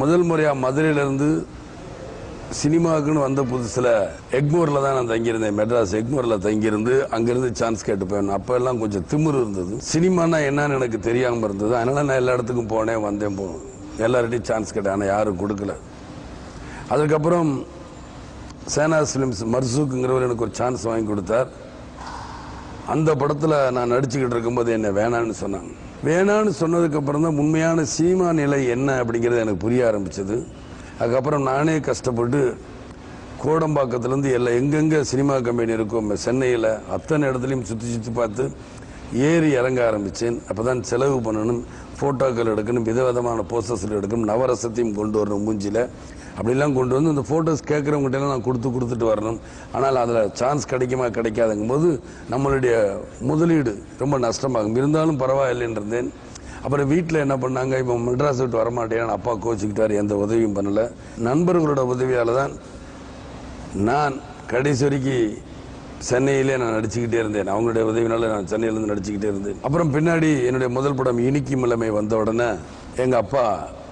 முதல் முறையாக மதுரையிலேருந்து சினிமாவுக்குன்னு வந்த புதுசில் எக்மோரில் தான் நான் தங்கியிருந்தேன். மெட்ராஸ் எக்மோரில் தங்கியிருந்து அங்கேருந்து சான்ஸ் கேட்டு போவேன். அப்போ எல்லாம் கொஞ்சம் திமிரு இருந்தது. சினிமானா என்னன்னு எனக்கு தெரியாமல் இருந்தது. அதனால் நான் எல்லா இடத்துக்கும் போனேன், வந்தேன், போனேன். எல்லார்ட்டையும் சான்ஸ் கேட்டேன், ஆனால் யாரும் கொடுக்கல. அதுக்கப்புறம் சேனாஸ் ஃபிலிம்ஸ் மர்சூக்குங்கிறவர் எனக்கு ஒரு சான்ஸ் வாங்கி கொடுத்தார். அந்த படத்தில் நான் நடிச்சுக்கிட்டு இருக்கும்போது என்னை வேணான்னு சொன்னாங்க. வேணான்னு சொன்னதுக்கப்புறம் தான் உண்மையான சினிமா நிலை என்ன அப்படிங்கிறது எனக்கு புரிய ஆரம்பிச்சது. அதுக்கப்புறம் நானே கஷ்டப்பட்டு கோடம்பாக்கத்துலேருந்து எங்கெங்கே சினிமா கம்பெனி இருக்கும் சென்னையில் அத்தனை இடத்துலையும் சுற்றி பார்த்து ஏறி இறங்க ஆரம்பித்தேன். அப்போ தான் செலவு பண்ணணும், ஃபோட்டோக்கள் எடுக்கணும், விதவிதமான போஸ்டர்ஸில் எடுக்கணும், நவரசத்தையும் கொண்டு வரணும் மூஞ்சியில். அப்படிலாம் கொண்டு வந்து இந்த ஃபோட்டோஸ் கேட்குறவங்ககிட்டலாம் நான் கொடுத்துட்டு வரணும். ஆனால் அதில் சான்ஸ் கிடைக்குமா கிடைக்காதுங்கும் போது நம்மளுடைய முதலீடு ரொம்ப நஷ்டமாகும். இருந்தாலும் பரவாயில்லைன்னு இருந்தேன். அப்புறம் வீட்டில் என்ன பண்ணாங்க, இப்போ மெட்ராஸ் விட்டு வரமாட்டேன், அப்பா கோச்சிக்கிட்டார், எந்த உதவியும் பண்ணலை. நண்பர்களோட உதவியால் தான் நான் கடைசி வரைக்கும் சென்னையிலே நான் நடிச்சுக்கிட்டே இருந்தேன். அவங்களுடைய உதவினால நான் சென்னையிலேருந்து நடிச்சுக்கிட்டே இருந்தேன். அப்புறம் பின்னாடி என்னுடைய முதல் படம் இனிக்கும் இளமை வந்த உடனே எங்கள் அப்பா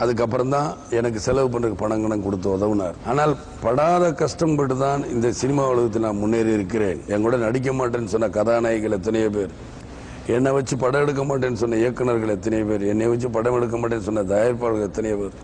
அதுக்கப்புறம் தான் எனக்கு செலவு பண்ணுறதுக்கு பணம் கொடுத்து உதவுனார். ஆனால் படாத கஷ்டப்பட்டு தான் இந்த சினிமா உலகத்தில் நான் முன்னேறி இருக்கிறேன். என் கூட நடிக்க மாட்டேன்னு சொன்ன கதாநாயகிகள் எத்தனையோ பேர், என்னை வச்சு படம் எடுக்க மாட்டேன்னு சொன்ன இயக்குநர்கள் எத்தனையோ பேர், என்னை வச்சு படம் எடுக்க மாட்டேன்னு சொன்ன தயாரிப்பாளர்கள் எத்தனையோ பேர்,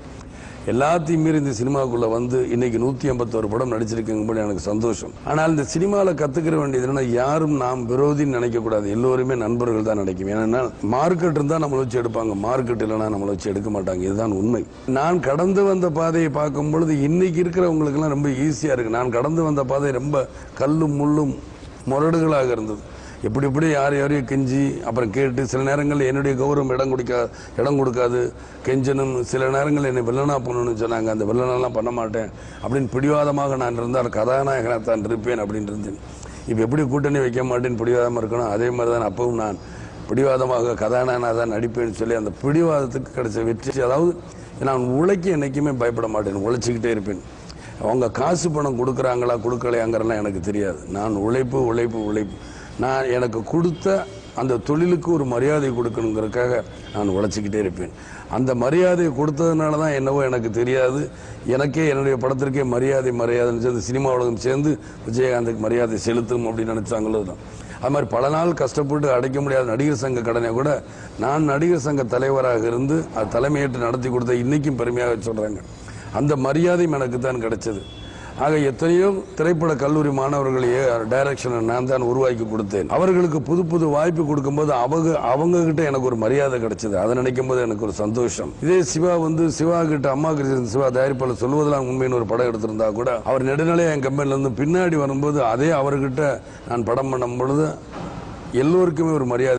எல்லாத்தையும் மீறி இந்த சினிமாவுக்குள்ளே வந்து இன்னைக்கு 151 படம் நடிச்சிருக்குங்கும்போது எனக்கு சந்தோஷம். ஆனால் இந்த சினிமாவில் கற்றுக்கிற வேண்டியதுன்னா யாரும் நாம் விரோதின்னு நினைக்கக்கூடாது, எல்லோருமே நண்பர்கள் தான் நினைக்கும். ஏன்னா மார்க்கெட் இருந்தால் நம்மளை வச்சு எடுப்பாங்க, மார்க்கெட் இல்லைன்னா நம்மளை வச்சு எடுக்க மாட்டாங்க. இதுதான் உண்மை. நான் கடந்து வந்த பாதையை பார்க்கும் பொழுது இன்னைக்கு இருக்கிறவங்களுக்கெல்லாம் ரொம்ப ஈஸியாக இருக்குது. நான் கடந்து வந்த பாதை ரொம்ப கல்லும் முள்ளும் முரடுகளாக இருந்தது. எப்படி யாரையும் கெஞ்சி அப்புறம் கேட்டு, சில நேரங்களில் என்னுடைய கௌரவம் இடம் கொடுக்காது கெஞ்சனும், சில நேரங்கள் என்னை வில்லனா பண்ணணும்னு சொன்னாங்க. அந்த வில்லனெல்லாம் பண்ண மாட்டேன் அப்படின்னு பிடிவாதமாக நான் இருந்தால் கதாநாயகனாக தான் இருப்பேன் அப்படின்னு இருந்தேன். இப்போ எப்படி கூட்டணி வைக்க மாட்டேன்னு பிடிவாதமாக இருக்கணும், அதே மாதிரி தான் அப்பவும் நான் பிடிவாதமாக கதாநாயகனாக தான் நடிப்பேன்னு சொல்லி அந்த பிடிவாதத்துக்கு கிடைச்ச வெற்றி. அதாவது நான் உழைக்க என்றைக்குமே பயப்பட மாட்டேன், உழைச்சிக்கிட்டே இருப்பேன். அவங்க காசு பணம் கொடுக்குறாங்களா கொடுக்கலையாங்கிறலாம் எனக்கு தெரியாது. நான் உழைப்பு நான் எனக்கு கொடுத்த அந்த தொழிலுக்கு ஒரு மரியாதை கொடுக்கணுங்கிறதுக்காக நான் உழைச்சிக்கிட்டே இருப்பேன். அந்த மரியாதையை கொடுத்ததுனால தான் என்னவோ எனக்கு தெரியாது, எனக்கே என்னுடைய படத்திற்கே மரியாதைன்னு சேர்ந்து சினிமா உலகம் சேர்ந்து விஜயகாந்துக்கு மரியாதை செலுத்தும் அப்படின்னு நினச்சாங்களோ தான். அது மாதிரி பல நாள் கஷ்டப்பட்டு அடைக்க முடியாத நடிகர் சங்க கடனை கூட நான் நடிகர் சங்க தலைவராக இருந்து அது தலைமையேற்று நடத்தி கொடுத்த இன்னைக்கும் பெருமையாக சொல்கிறாங்க. அந்த மரியாதையும் எனக்கு தான் கிடைச்சது. ஆக எத்தனையோ திரைப்பட கல்லூரி மாணவர்களையே டைரக்ஷனை நான் தான் உருவாக்கி கொடுத்தேன். அவர்களுக்கு புது வாய்ப்பு கொடுக்கும்போது அவங்க கிட்ட எனக்கு ஒரு மரியாதை கிடைச்சது. அதை நினைக்கும் போது எனக்கு ஒரு சந்தோஷம். இதே சிவா கிட்ட அம்மா கிருஷ்ணன் சிவா தயாரிப்பாளர் சொல்வதெல்லாம் உண்மைன்னு ஒரு படம் எடுத்திருந்தா கூட அவர் நெடுநிலையா என் கம்பெனில இருந்து பின்னாடி வரும்போது அதே அவர்கிட்ட நான் படம் பண்ணும் பொழுது எல்லோருக்குமே ஒரு மரியாதை.